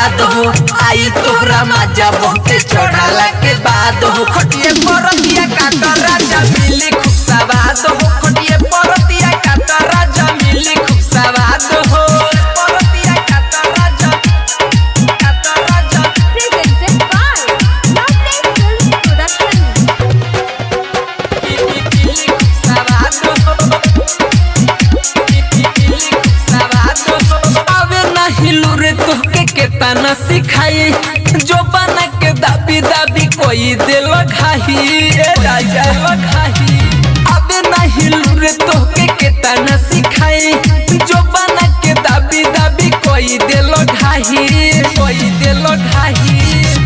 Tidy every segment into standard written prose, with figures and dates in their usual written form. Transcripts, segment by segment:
बाद हो आई तोहरा मजा बहुते चढ़ाला के बाद हो खटिए परतिया काटा राजा मिली खूब सवाद हो खटिए परतिया काटा राजा मिली खूब सवाद हो परतिया काटा राजा Presented by Loveday Film Production. मिली खूब सवाद हो मिली खूब सवाद हो आवे नहीं लुरे तोहके केतना सिखाई जो बना के दाबी दाबी कोई दिल घाही ए राजा घाही अबे नहीं लुरे तोहके केतना सिखाई जो बना के दाबी दाबी कोई दिल घाही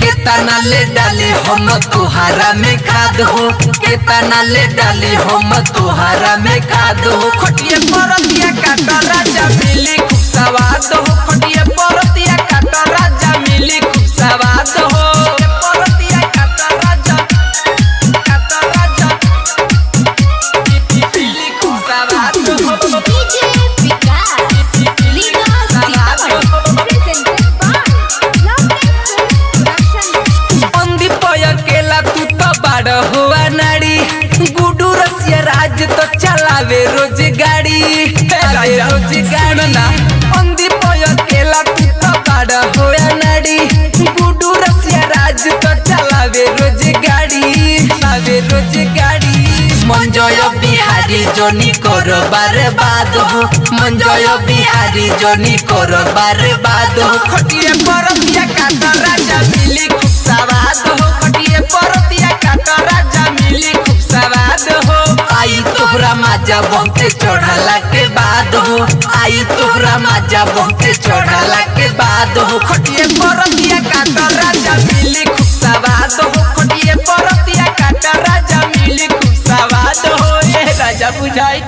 केतना ले डाले हम तुहारा में खाद हो केतना ले डाले हम तुहारा में खाद हो खटिए परतिया काटा राजा मिली खूब सवाद हो खटिए परतिया काटा राजा मिली खूब सवाद हो परतिया काटा राजा मिली खूब सवाद हो DJ Vikas, Liga Sitamarhi. Presented by Loveday Film Production. बंदी पयकेला तू तो बड़ हुआ नाड़ी गुडू रसिया राज तो चलावे रोज गाड़ी ना बंदी पयकेला तू तो बड़ हुआ नाड़ी गुडू रसिया राज तो चलावे रोज गाड़ी मंजय बिहारी जोनी करो बर्बाद हो मंजय बिहारी जोनी करो बर्बाद हो खटिए परतिया काटा राजा मिली खूब सवाद हो खटिए परतिया काटा राजा मिली खूब सवाद हो आई तोहरा मजा बहुते चढ़ाला के बाद हो आई तोहरा मजा बहुते चढ़ाला के बाद हो खटिए परतिया काटा राजा मिली खूब सवाद हो खटिए परतिया काटा राजा मिली खूब सवाद हो ए राजा बुझाई।